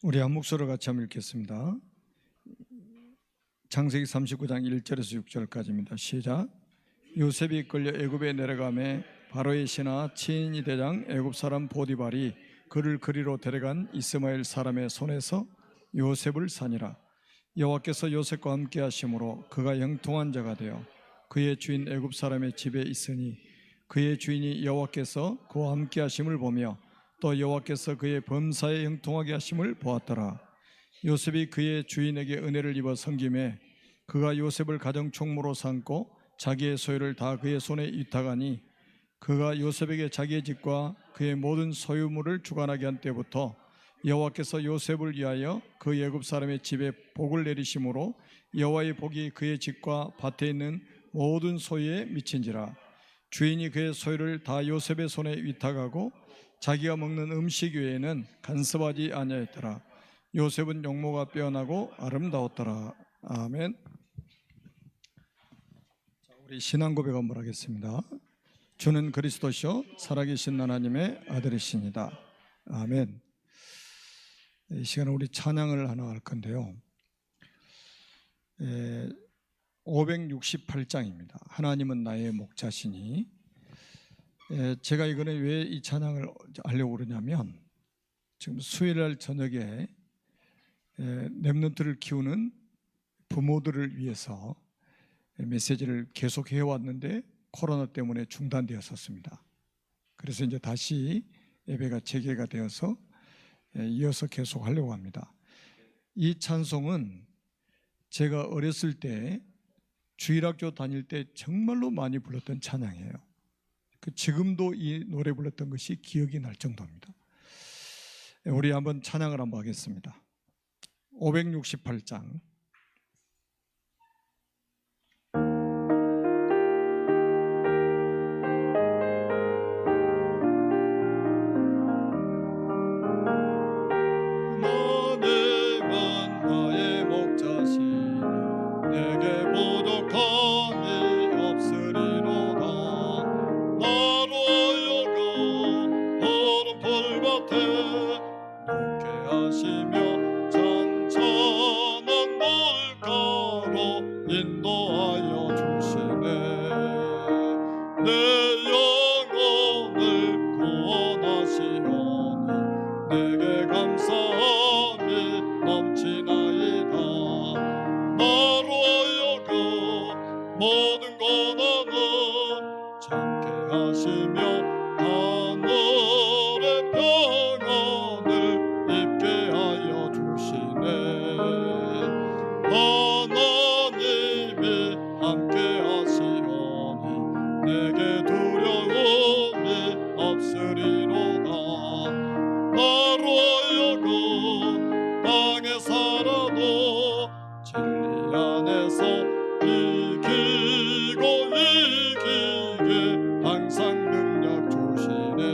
우리 한 목소리로 같이 한번 읽겠습니다. 창세기 39장 1절에서 6절까지입니다. 시작. 요셉이 이끌려 애굽에 내려가매 바로의 신하 치인이 대장 애굽 사람 보디발이 그를 그리로 데려간 이스마엘 사람의 손에서 요셉을 사니라. 여호와께서 요셉과 함께 하심으로 그가 형통한 자가 되어 그의 주인 애굽 사람의 집에 있으니 그의 주인이 여호와께서 그와 함께 하심을 보며 또 여호와께서 그의 범사에 형통하게 하심을 보았더라. 요셉이 그의 주인에게 은혜를 입어 섬김에 그가 요셉을 가정 총무로 삼고 자기의 소유를 다 그의 손에 위탁하니 그가 요셉에게 자기의 집과 그의 모든 소유물을 주관하게 한 때부터 여호와께서 요셉을 위하여 그 애굽 사람의 집에 복을 내리심으로 여호와의 복이 그의 집과 밭에 있는 모든 소유에 미친지라. 주인이 그의 소유를 다 요셉의 손에 위탁하고 자기가 먹는 음식 외에는 간섭하지 아니하였더라. 요셉은 용모가 빼어나고 아름다웠더라. 아멘. 우리 신앙 고백 한번 하겠습니다. 주는 그리스도시요 살아계신 하나님의 아들이십니다. 아멘. 이 시간에 우리 찬양을 하나 할 건데요. 568장입니다. 하나님은 나의 목자시니. 제가 이번에 왜 이 찬양을 하려고 그러냐면 지금 수요일날 저녁에 렘넌트를 키우는 부모들을 위해서 메시지를 계속 해왔는데 코로나 때문에 중단되었었습니다. 그래서 이제 다시 예배가 재개가 되어서 이어서 계속 하려고 합니다. 이 찬송은 제가 어렸을 때 주일학교 다닐 때 정말로 많이 불렀던 찬양이에요. 지금도 이 노래 불렀던 것이 기억이 날 정도입니다. 우리 한번 찬양을 한번 하겠습니다. 568장.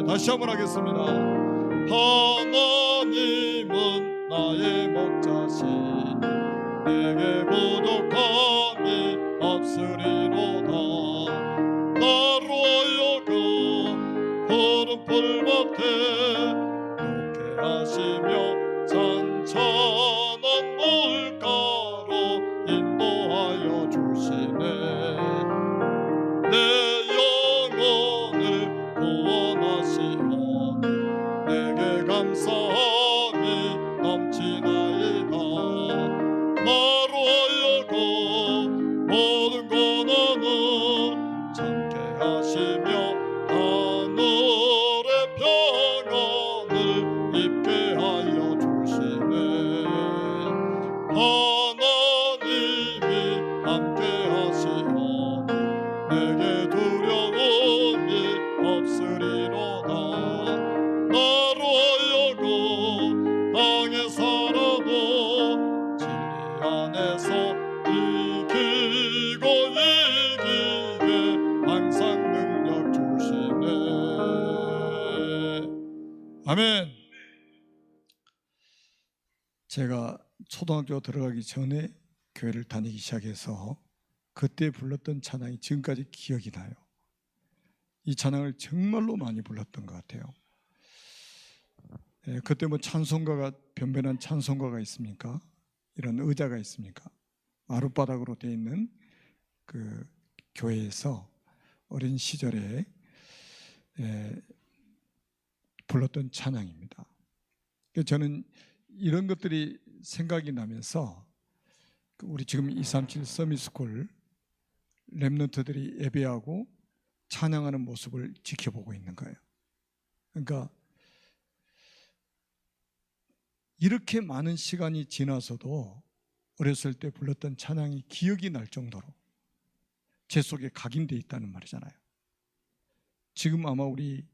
다시 한번 하겠습니다. 하나님은 나의 목자시니 내게 부족함이 없으리로다. 나로 하여금 푸른 풀밭에 눕게 하시며 찬찬한 물가로 인도하여 주시네. 내 영혼을 구원하시오니 내게 감사함이 넘치나이다. 나로 하여금 모든 고난을 참게 하시며 하늘의 평안을 입게 하여 주시네. 하나님이 함께 하시오니 내게 두려움이 없으리로다. 나로 하여금 땅에 살아도 진리 안에서 이기고 이기게 항상 능력 주시네. 아멘. 제가 초등학교 들어가기 전에 교회를 다니기 시작해서 그때 불렀던 찬양이 지금까지 기억이 나요. 이 찬양을 정말로 많이 불렀던 것 같아요. 그때 뭐 찬송가가 변변한 찬송가가 있습니까? 이런 의자가 있습니까? 마룻바닥으로 되어 있는 그 교회에서 어린 시절에 불렀던 찬양입니다. 저는 이런 것들이 생각이 나면서 우리 지금 237 서밋스쿨 렘넌트들이 예배하고 찬양하는 모습을 지켜보고 있는 거예요. 그러니까 이렇게 많은 시간이 지나서도 어렸을 때 불렀던 찬양이 기억이 날 정도로 제 속에 각인되어 있다는 말이잖아요. 지금 아마 우리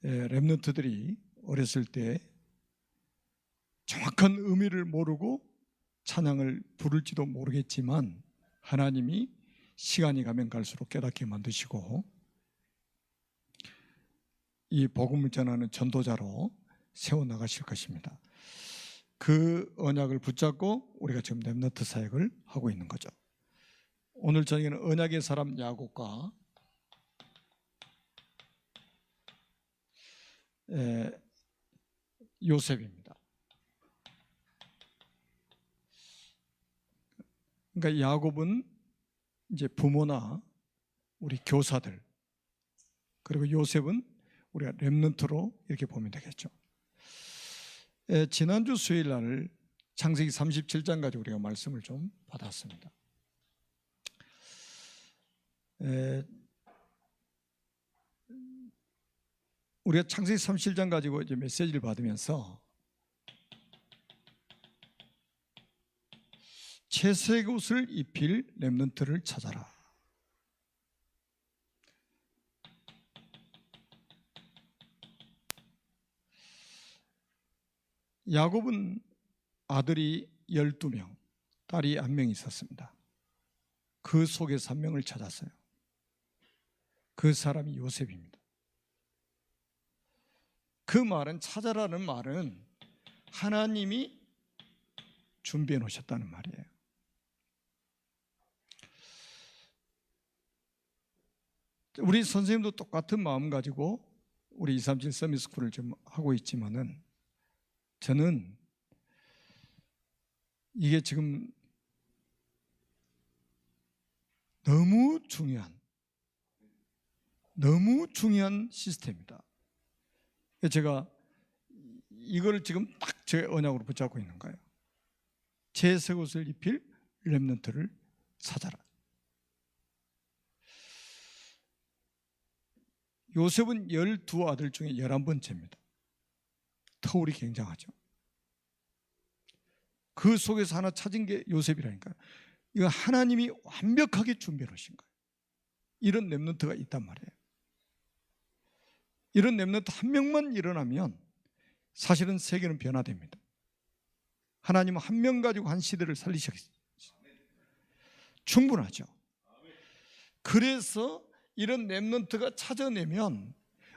렘넌트들이 어렸을 때 정확한 의미를 모르고 찬양을 부를지도 모르겠지만 하나님이 시간이 가면 갈수록 깨닫게 만드시고 이 복음을 전하는 전도자로 세워나가실 것입니다. 그 언약을 붙잡고 우리가 지금 렘넌트 사역을 하고 있는 거죠. 오늘 저녁에는 언약의 사람 야곱과 요셉입니다. 그러니까 야곱은 이제 부모나 우리 교사들, 그리고 요셉은 우리가 렘넌트로 이렇게 보면 되겠죠. 지난주 수요일 날 창세기 37장 가지고 우리가 말씀을 좀 받았습니다. 우리가 창세기 37장 가지고 이제 메시지를 받으면서 채색 옷을 입힐 렘넌트를 찾아라. 야곱은 아들이 12명, 딸이 1명 있었습니다. 그 속에서 1명을 찾았어요. 그 사람이 요셉입니다. 그 말은, 찾아라는 말은 하나님이 준비해 놓으셨다는 말이에요. 우리 선생님도 똑같은 마음 가지고 우리 237 서밋스쿨을 좀 하고 있지만은 저는 이게 지금 너무 중요한 시스템이다. 제가 이걸 지금 딱 제 언약으로 붙잡고 있는 거예요. 채색 옷을 입힐 렘넌트를 찾아라. 요셉은 12아들 중에 11번째입니다. 터울이 굉장하죠. 그 속에서 하나 찾은 게 요셉이라니까요. 이거 하나님이 완벽하게 준비해 놓으신 거예요. 이런 렘넌트가 있단 말이에요. 이런 렘넌트 한 명만 일어나면 사실은 세계는 변화됩니다. 하나님은 한 명 가지고 한 시대를 살리셨어요. 충분하죠. 그래서 이런 렘넌트가 찾아내면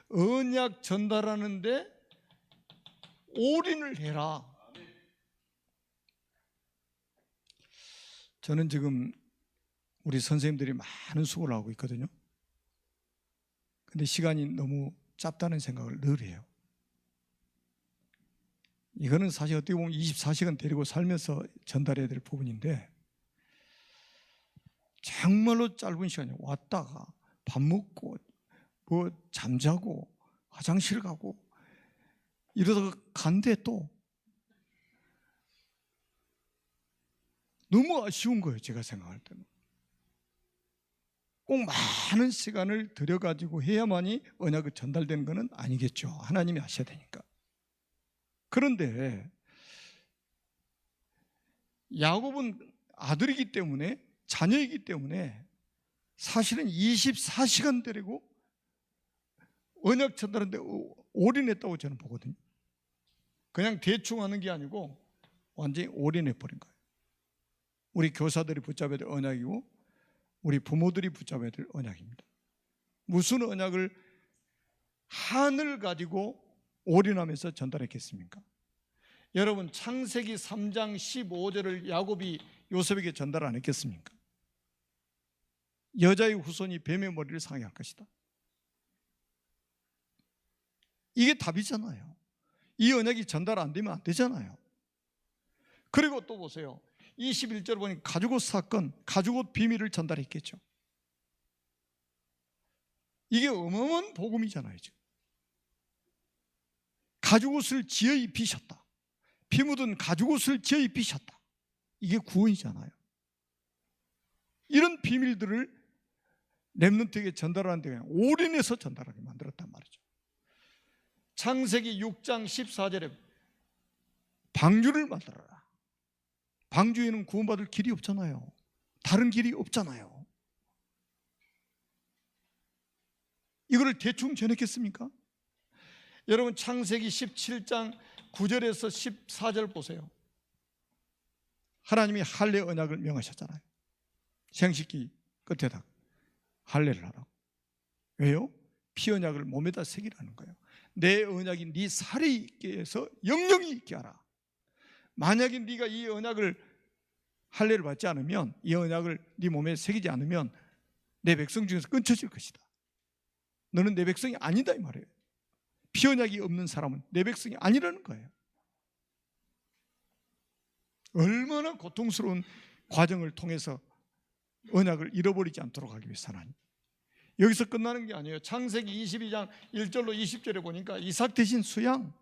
언약 전달하는데 올인을 해라. 저는 지금 우리 선생님들이 많은 수고를 하고 있거든요. 근데 시간이 너무 짧다는 생각을 늘 해요. 이거는 사실 어떻게 보면 24시간 데리고 살면서 전달해야 될 부분인데 정말로 짧은 시간에 왔다가 밥 먹고 뭐 잠자고 화장실 가고 이러다가 간대 또 너무 아쉬운 거예요. 제가 생각할 때는 꼭 많은 시간을 들여가지고 해야만이 언약이 전달되는 것은 아니겠죠. 하나님이 하셔야 되니까. 그런데 야곱은 아들이기 때문에, 자녀이기 때문에 사실은 24시간 데리고 언약 전달하는데 올인했다고 저는 보거든요. 그냥 대충 하는 게 아니고 완전히 올인해버린 거예요. 우리 교사들이 붙잡아야 될 언약이고 우리 부모들이 붙잡아야 될 언약입니다. 무슨 언약을 한을 가지고 올인하면서 전달했겠습니까? 여러분, 창세기 3장 15절을 야곱이 요셉에게 전달 안 했겠습니까? 여자의 후손이 뱀의 머리를 상하게 할 것이다. 이게 답이잖아요. 이 언약이 전달 안 되면 안 되잖아요. 그리고 또 보세요. 21절 보니 가죽옷 사건, 가죽옷 비밀을 전달했겠죠. 이게 어마어마한 복음이잖아요. 지금. 가죽옷을 지어 입히셨다. 피 묻은 가죽옷을 지어 입히셨다. 이게 구원이잖아요. 이런 비밀들을 렘넌트에게 전달하는 데 올인해서 전달하게 만들었단 말이죠. 창세기 6장 14절에 방주를 만들어라. 방주에는 구원받을 길이 없잖아요. 다른 길이 없잖아요. 이거를 대충 전했겠습니까? 여러분 창세기 17장 9절에서 14절 보세요. 하나님이 할례 언약을 명하셨잖아요. 생식기 끝에다 할례를 하라고. 왜요? 피 언약을 몸에다 새기라는 거예요. 내 언약이 네 살에 있게 해서 영영이 있게 하라. 만약에 네가 이 언약을 할례를 받지 않으면, 이 언약을 네 몸에 새기지 않으면 내 백성 중에서 끊쳐질 것이다. 너는 내 백성이 아니다 이 말이에요. 피 언약이 없는 사람은 내 백성이 아니라는 거예요. 얼마나 고통스러운 과정을 통해서 언약을 잃어버리지 않도록 하기 위해서 하나님. 여기서 끝나는 게 아니에요. 창세기 22장 1절로 20절에 보니까 이삭 대신 수양,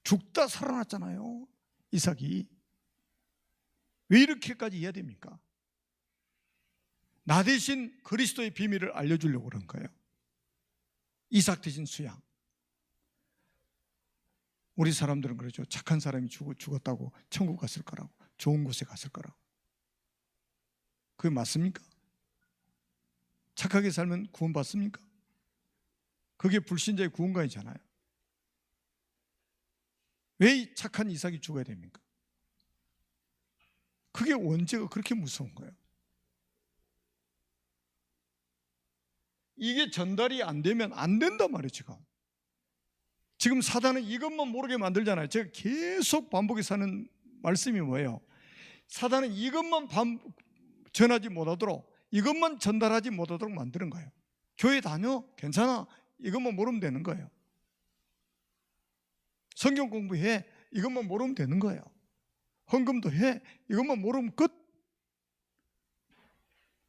죽다 살아났잖아요. 이삭이. 왜 이렇게까지 해야 됩니까? 나 대신 그리스도의 비밀을 알려주려고 그런 거예요. 이삭 대신 수양. 우리 사람들은 그러죠. 착한 사람이 죽었다고 천국 갔을 거라고, 좋은 곳에 갔을 거라고. 그게 맞습니까? 착하게 살면 구원 받습니까? 그게 불신자의 구원관이잖아요. 왜 이 착한 이삭이 죽어야 됩니까? 그게 원죄가 그렇게 무서운 거예요. 이게 전달이 안 되면 안 된단 말이에요. 지금 사단은 이것만 모르게 만들잖아요. 제가 계속 반복해서 하는 말씀이 뭐예요? 사단은 이것만 전하지 못하도록, 이것만 전달하지 못하도록 만드는 거예요. 교회 다녀? 괜찮아. 이것만 모르면 되는 거예요. 성경 공부해. 이것만 모르면 되는 거예요. 헌금도 해. 이것만 모르면 끝.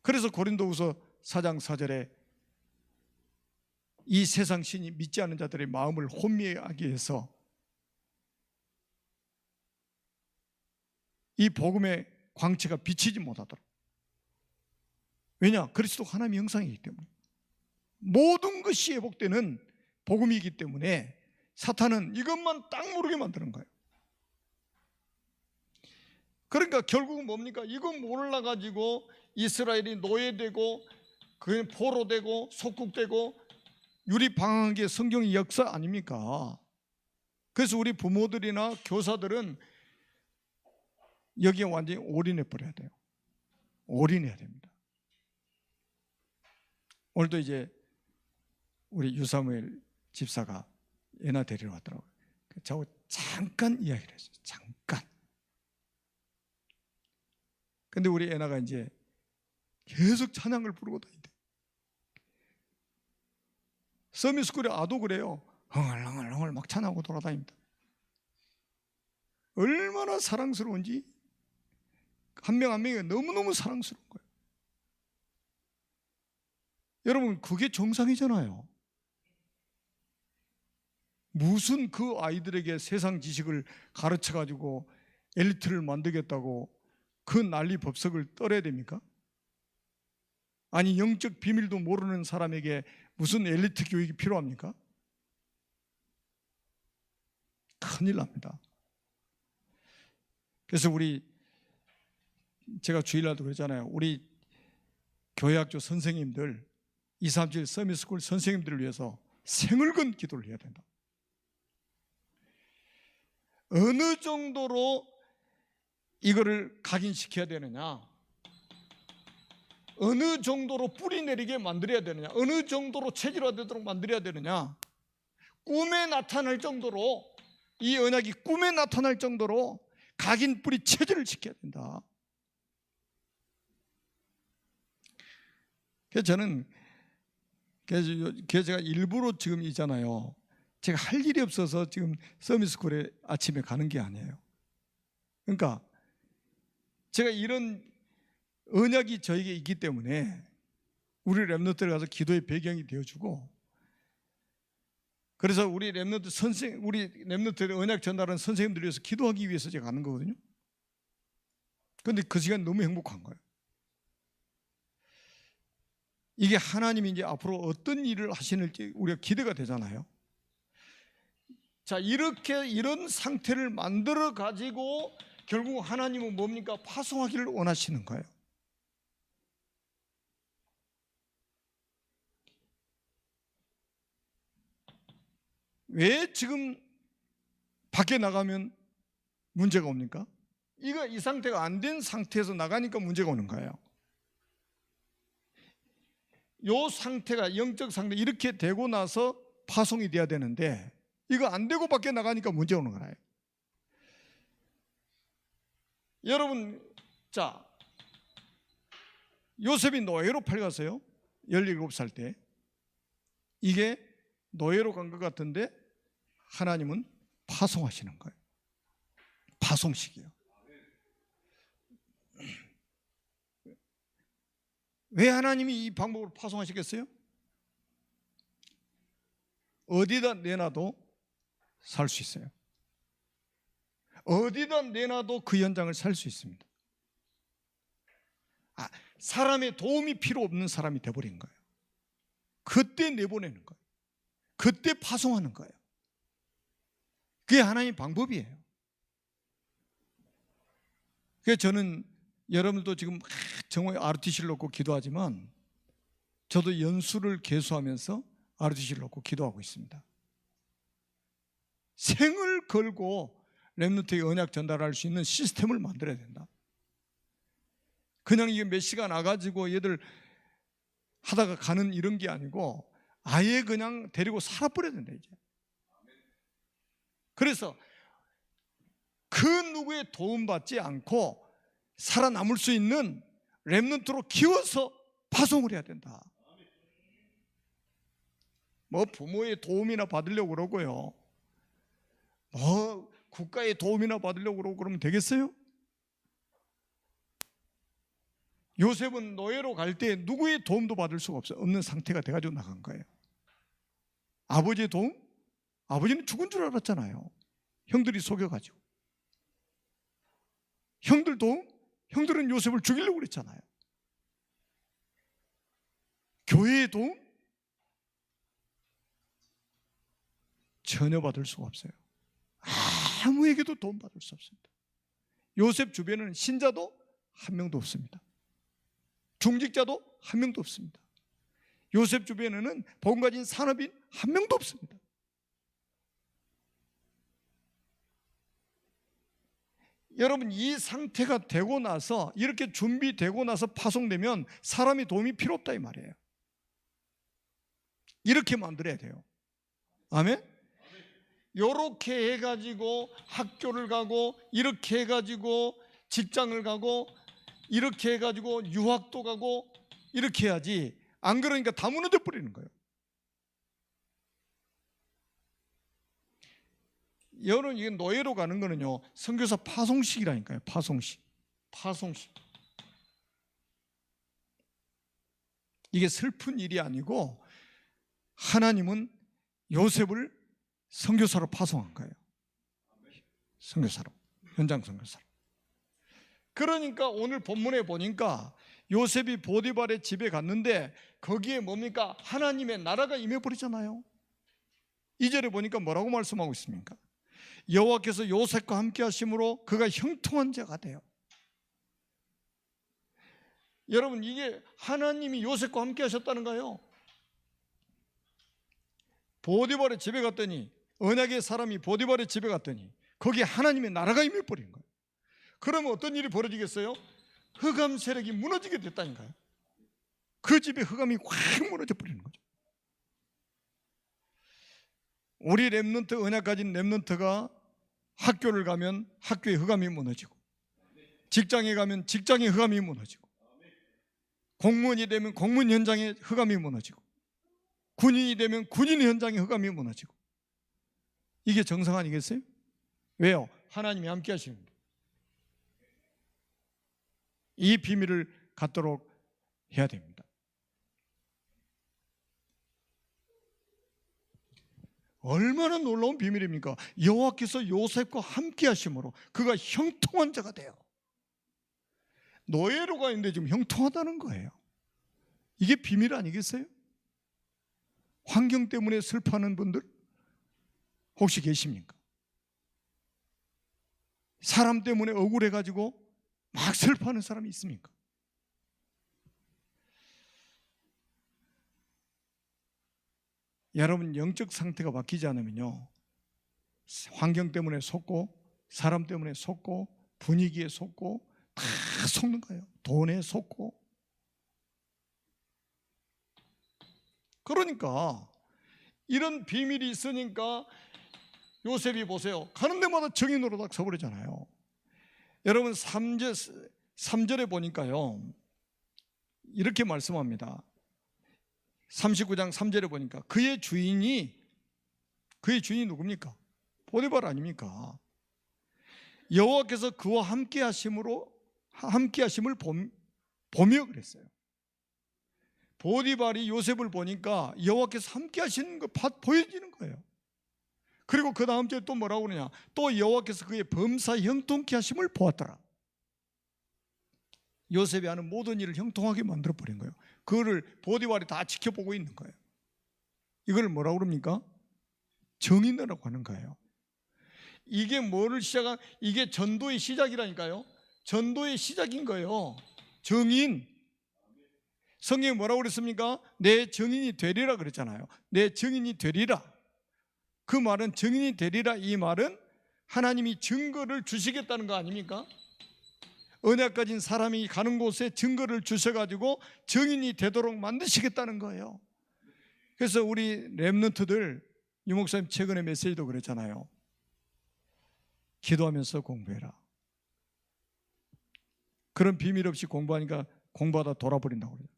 그래서 고린도후서 4장 4절에 이 세상 신이 믿지 않는 자들의 마음을 혼미하게 해서 이 복음의 광채가 비치지 못하도록. 왜냐? 그리스도 하나님의 형상이기 때문에. 모든 것이 회복되는 복음이기 때문에 사탄은 이것만 딱 모르게 만드는 거예요. 그러니까 결국은 뭡니까? 이거 몰라가지고 이스라엘이 노예되고 그 포로되고 속국되고 유리방황한 게 성경의 역사 아닙니까? 그래서 우리 부모들이나 교사들은 여기에 완전히 올인해 버려야 돼요. 올인해야 됩니다. 오늘도 이제 우리 유사무엘 집사가 애나 데리러 왔더라고요. 저하고 잠깐 이야기를 했어요. 잠깐. 근데 우리 애나가 이제 계속 찬양을 부르고 다니대. 서밋스쿨의 아도 그래요. 흥얼흥얼 막 찬양하고 돌아다닙니다. 얼마나 사랑스러운지, 한 명 한 명이 너무너무 사랑스러운 거예요. 여러분, 그게 정상이잖아요. 무슨 그 아이들에게 세상 지식을 가르쳐가지고 엘리트를 만들겠다고 그 난리 법석을 떨어야 됩니까? 아니, 영적 비밀도 모르는 사람에게 무슨 엘리트 교육이 필요합니까? 큰일 납니다. 그래서 제가 주일날도 그랬잖아요. 우리 교회학교 선생님들, 237 서밋스쿨 선생님들을 위해서 생을 건 기도를 해야 된다. 어느 정도로 이거를 각인시켜야 되느냐, 어느 정도로 뿌리 내리게 만들어야 되느냐, 어느 정도로 체질화되도록 만들어야 되느냐, 꿈에 나타날 정도로, 이 언약이 꿈에 나타날 정도로 각인 뿌리 체질을 시켜야 된다. 그래서 저는, 그래서 제가 일부러 지금 있잖아요, 제가 할 일이 없어서 지금 서밋스쿨에 아침에 가는 게 아니에요. 그러니까 제가 이런 언약이 저에게 있기 때문에 우리 렘넌트를 가서 기도의 배경이 되어주고, 그래서 우리 렘넌트의 언약 전달하는 선생님들 위해서 기도하기 위해서 제가 가는 거거든요. 그런데 그 시간 너무 행복한 거예요. 이게 하나님이 이제 앞으로 어떤 일을 하시는지 우리가 기대가 되잖아요. 자, 이런 상태를 만들어 가지고 결국 하나님은 뭡니까? 파송하기를 원하시는 거예요. 왜 지금 밖에 나가면 문제가 옵니까? 이 상태가 안 된 상태에서 나가니까 문제가 오는 거예요. 이 상태가, 영적 상태 이렇게 되고 나서 파송이 돼야 되는데 이거 안 되고 밖에 나가니까 문제 오는 거예요. 여러분, 자, 요셉이 노예로 팔렸어요. 17살 때. 이게 노예로 간 것 같은데 하나님은 파송하시는 거예요. 파송식이에요. 왜 하나님이 이 방법으로 파송하시겠어요? 어디다 내놔도 살 수 있어요. 어디다 내놔도 그 현장을 살 수 있습니다. 사람의 도움이 필요 없는 사람이 돼버린 거예요. 그때 내보내는 거예요. 그때 파송하는 거예요. 그게 하나님의 방법이에요. 그래서 저는 여러분들도 지금 정말 RTC를 놓고 기도하지만 저도 연수를 개수하면서 RTC를 놓고 기도하고 있습니다. 생을 걸고 렘넌트의 언약 전달할 수 있는 시스템을 만들어야 된다. 그냥 이게 몇 시간 와가지고 얘들 하다가 가는 이런 게 아니고 아예 그냥 데리고 살아버려야 된다 이제. 그래서 그 누구의 도움받지 않고 살아남을 수 있는 렘넌트로 키워서 파송을 해야 된다. 뭐 부모의 도움이나 받으려고 그러고요, 뭐 국가의 도움이나 받으려고 그러고 그러면 되겠어요? 요셉은 노예로 갈 때 누구의 도움도 받을 수가 없는 상태가 돼가지고 나간 거예요. 아버지의 도움? 아버지는 죽은 줄 알았잖아요. 형들이 속여가지고. 형들 도움? 형들은 요셉을 죽이려고 그랬잖아요. 교회의 도움? 전혀 받을 수가 없어요. 아무에게도 도움 받을 수 없습니다. 요셉 주변에는 신자도 한 명도 없습니다. 중직자도 한 명도 없습니다. 요셉 주변에는 복 가진 산업인 한 명도 없습니다. 여러분, 이 상태가 되고 나서, 이렇게 준비되고 나서 파송되면 사람이 도움이 필요 없다 이 말이에요. 이렇게 만들어야 돼요. 아멘? 이렇게 해가지고 학교를 가고, 이렇게 해가지고 직장을 가고, 이렇게 해가지고 유학도 가고, 이렇게 해야지. 안 그러니까 다 무너져 버리는 거예요. 여러분, 이게 노예로 가는 거는요, 선교사 파송식이라니까요. 파송식. 이게 슬픈 일이 아니고 하나님은 요셉을 선교사로 파송한 거예요. 선교사로, 현장 선교사로. 그러니까 오늘 본문에 보니까 요셉이 보디발의 집에 갔는데 거기에 뭡니까? 하나님의 나라가 임해버리잖아요. 2절에 보니까 뭐라고 말씀하고 있습니까? 여호와께서 요셉과 함께 하심으로 그가 형통한 자가 돼요. 여러분, 이게 하나님이 요셉과 함께 하셨다는 거예요. 보디발의 집에 갔더니, 언약의 사람이 보디발의 집에 갔더니 거기에 하나님의 나라가 임해버린 거예요. 그러면 어떤 일이 벌어지겠어요? 흑암 세력이 무너지게 됐다니까요. 그 집에 흑암이 확 무너져 버리는 거죠. 우리 렘넌트, 언약 가진 렘넌트가 학교를 가면 학교의 흑암이 무너지고, 직장에 가면 직장의 흑암이 무너지고, 공무원이 되면 공무원 현장의 흑암이 무너지고, 군인이 되면 군인 현장의 흑암이 무너지고, 이게 정상 아니겠어요? 왜요? 하나님이 함께 하시는 거예요. 이 비밀을 갖도록 해야 됩니다. 얼마나 놀라운 비밀입니까? 여호와께서 요셉과 함께 하심으로 그가 형통한 자가 돼요. 노예로 가 있는데 지금 형통하다는 거예요. 이게 비밀 아니겠어요? 환경 때문에 슬퍼하는 분들 혹시 계십니까? 사람 때문에 억울해가지고 막 슬퍼하는 사람이 있습니까? 여러분 영적 상태가 바뀌지 않으면요, 환경 때문에 속고 사람 때문에 속고 분위기에 속고 다 속는 거예요. 돈에 속고. 그러니까 이런 비밀이 있으니까 요셉이 보세요, 가는 데마다 증인으로 딱 서버리잖아요. 여러분 3절에 보니까요 이렇게 말씀합니다. 39장 3절에 보니까 그의 주인이 누굽니까? 보디발 아닙니까? 여호와께서 그와 함께 하심을 보며 그랬어요. 보디발이 요셉을 보니까 여호와께서 함께 하시는 거 보여지는 거예요. 그리고 그 다음 주에 또 뭐라고 그러냐, 또 여호와께서 그의 범사 형통케 하심을 보았더라. 요셉이 하는 모든 일을 형통하게 만들어 버린 거예요. 그거를 보디발이 다 지켜보고 있는 거예요. 이걸 뭐라고 그럽니까? 정인이라고 하는 거예요. 이게 이게 전도의 시작이라니까요. 전도의 시작인 거예요. 정인. 성경이 뭐라고 그랬습니까? 내 정인이 되리라 그랬잖아요. 내 정인이 되리라. 그 말은, 정인이 되리라, 이 말은 하나님이 증거를 주시겠다는 거 아닙니까? 언약 가진 사람이 가는 곳에 증거를 주셔가지고 정인이 되도록 만드시겠다는 거예요. 그래서 우리 렘넌트들, 유 목사님 최근에 메시지도 그랬잖아요. 기도하면서 공부해라. 그런 비밀 없이 공부하니까 공부하다 돌아버린다고 그래요.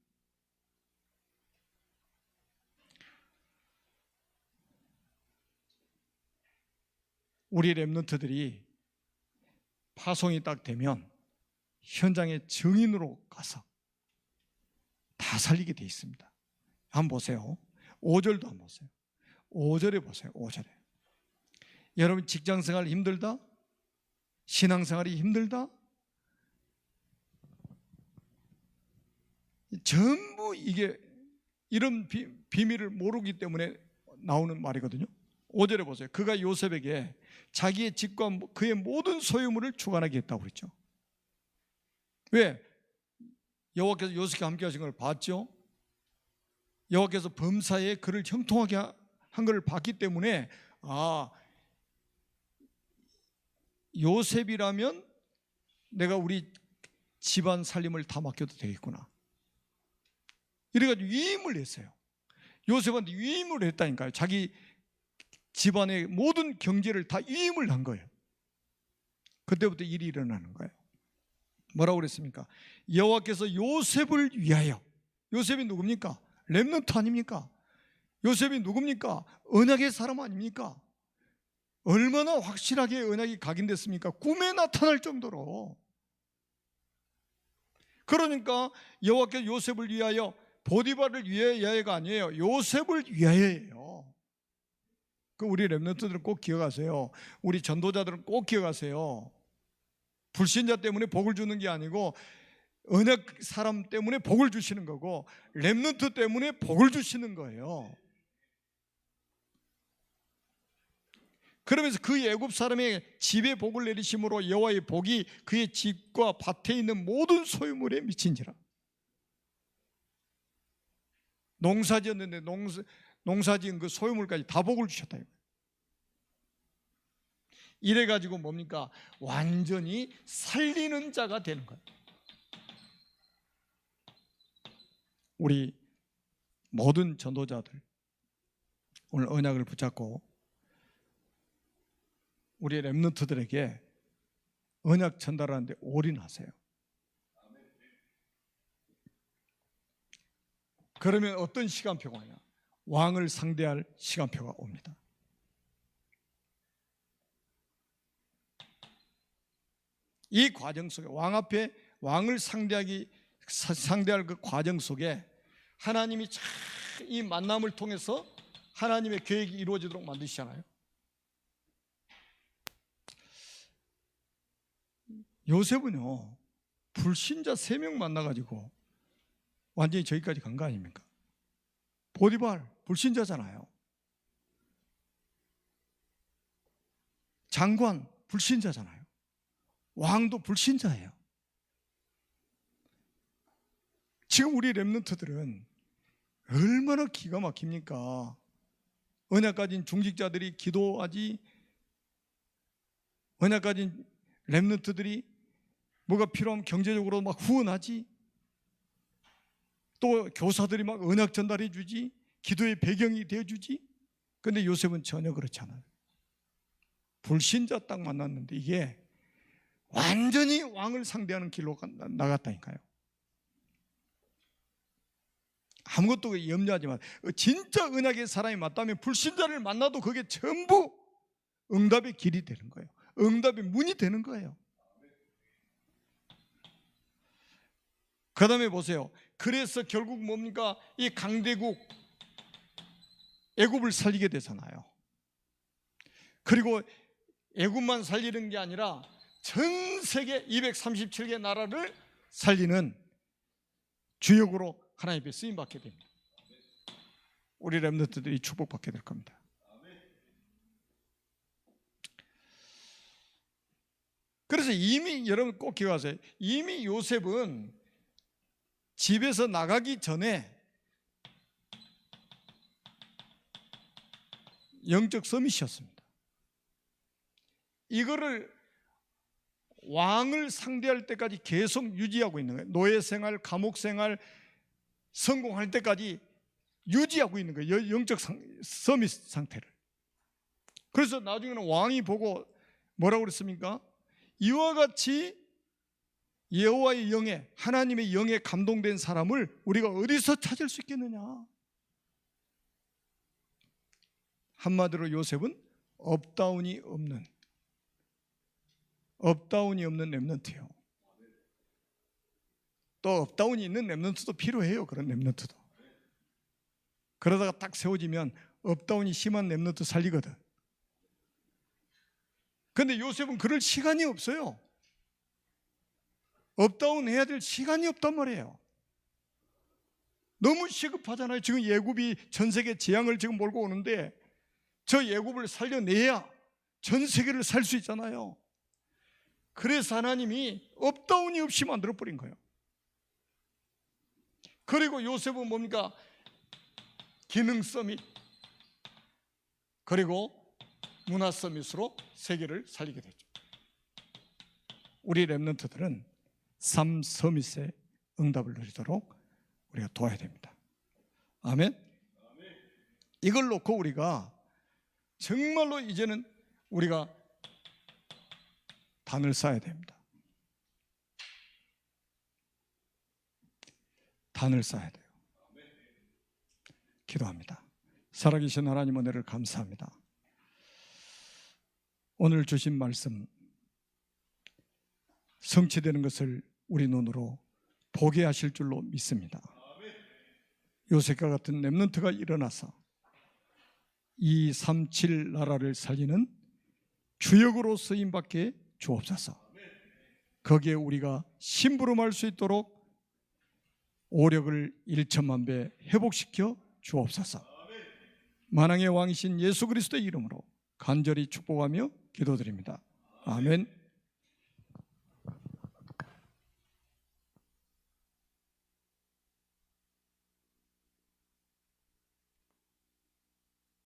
우리 렘넌트들이 파송이 딱 되면 현장에 증인으로 가서 다 살리게 돼 있습니다. 한번 보세요. 5절도 한번 보세요. 5절에 보세요. 5절에. 여러분 직장생활 힘들다? 신앙생활이 힘들다? 전부 이게 이런 비밀을 모르기 때문에 나오는 말이거든요. 5절에 보세요. 그가 요셉에게 자기의 집과 그의 모든 소유물을 주관하게 했다고 그랬죠. 왜? 여호와께서 요셉과 함께 하신 걸 봤죠. 여호와께서 범사에 그를 형통하게 한 것을 봤기 때문에, 요셉이라면 내가 우리 집안 살림을 다 맡겨도 되겠구나. 이래가지고 위임을 했어요. 요셉한테 위임을 했다니까요. 자기 집안의 모든 경제를 다 위임을 한 거예요. 그때부터 일이 일어나는 거예요. 뭐라고 그랬습니까? 여호와께서 요셉을 위하여. 요셉이 누굽니까? 렘넌트 아닙니까? 요셉이 누굽니까? 언약의 사람 아닙니까? 얼마나 확실하게 언약이 각인됐습니까? 꿈에 나타날 정도로. 그러니까 여호와께서 요셉을 위하여, 보디발을 위하여가 아니에요. 요셉을 위하여예요. 그 우리 렘넌트들은 꼭 기억하세요. 우리 전도자들은 꼭 기억하세요. 불신자 때문에 복을 주는 게 아니고 언약 사람 때문에 복을 주시는 거고, 렘넌트 때문에 복을 주시는 거예요. 그러면서 그 애굽 사람의 집에 복을 내리심으로 여호와의 복이 그의 집과 밭에 있는 모든 소유물에 미친지라. 농사지었는데 농사지은 그 소유물까지 다 복을 주셨다. 이래가지고 뭡니까? 완전히 살리는 자가 되는 거예요. 우리 모든 전도자들 오늘 언약을 붙잡고 우리 렘넌트들에게 언약 전달하는데 올인하세요. 그러면 어떤 시간표가 오냐? 왕을 상대할 시간표가 옵니다. 이 과정 속에 왕 앞에 왕을 상대할 그 과정 속에 하나님이 참 이 만남을 통해서 하나님의 계획이 이루어지도록 만드시잖아요. 요셉은요, 불신자 3명 만나가지고 완전히 저기까지 간 거 아닙니까? 보디발 불신자잖아요. 장관 불신자잖아요. 왕도 불신자예요. 지금 우리 렘넌트들은 얼마나 기가 막힙니까? 언약 가진 중직자들이 기도하지, 언약 가진 렘넌트들이 뭐가 필요하면 경제적으로 막 후원하지, 또 교사들이 막 언약 전달해 주지, 기도의 배경이 되어 주지. 그런데 요셉은 전혀 그렇지 않아요. 불신자 딱 만났는데 이게 완전히 왕을 상대하는 길로 나갔다니까요. 아무것도 염려하지 마. 진짜 언약의 사람이 맞다면 불신자를 만나도 그게 전부 응답의 길이 되는 거예요. 응답의 문이 되는 거예요. 그 다음에 보세요. 그래서 결국 뭡니까? 이 강대국 애굽을 살리게 되잖아요. 그리고 애굽만 살리는 게 아니라 전 세계 237개 나라를 살리는 주역으로 하나님 앞에 쓰임받게 됩니다. 우리 렘넌트들이 축복받게 될 겁니다. 그래서 이미 여러분 꼭 기억하세요. 이미 요셉은 집에서 나가기 전에 영적 서밋이었습니다. 이거를 왕을 상대할 때까지 계속 유지하고 있는 거예요. 노예 생활, 감옥 생활 성공할 때까지 유지하고 있는 거예요. 영적 서밋 상태를. 그래서 나중에는 왕이 보고 뭐라고 그랬습니까? 이와 같이 여호와의 영에, 하나님의 영에 감동된 사람을 우리가 어디서 찾을 수 있겠느냐. 한마디로 요셉은 업다운이 없는 렘넌트예요. 또 업다운이 있는 렘넌트도 필요해요. 그런 렘넌트도. 그러다가 딱 세워지면 업다운이 심한 렘넌트 살리거든. 그런데 요셉은 그럴 시간이 없어요. 업다운 해야 될 시간이 없단 말이에요. 너무 시급하잖아요. 지금 애굽이 전 세계 재앙을 지금 몰고 오는데 저 애굽을 살려내야 전 세계를 살 수 있잖아요. 그래서 하나님이 업다운이 없이 만들어버린 거예요. 그리고 요셉은 뭡니까? 기능 서밋, 그리고 문화 서밋으로 세계를 살리게 되죠. 우리 렘넌트들은 삶 서밋의 응답을 누리도록 우리가 도와야 됩니다. 아멘. 이걸 놓고 우리가 정말로 이제는 우리가 단을 쌓아야 됩니다. 단을 쌓아야 돼요. 기도합니다. 살아계신 하나님 은혜를 감사합니다. 오늘 주신 말씀 성취되는 것을 우리 눈으로 보게 하실 줄로 믿습니다. 요셉과 같은 렘넌트가 일어나서 237 나라를 살리는 주역으로 쓰임받게 주옵소서. 거기에 우리가 심부름할 수 있도록 오력을 1천만 배 회복시켜 주옵소서. 만왕의 왕이신 예수 그리스도의 이름으로 간절히 축복하며 기도드립니다. 아멘.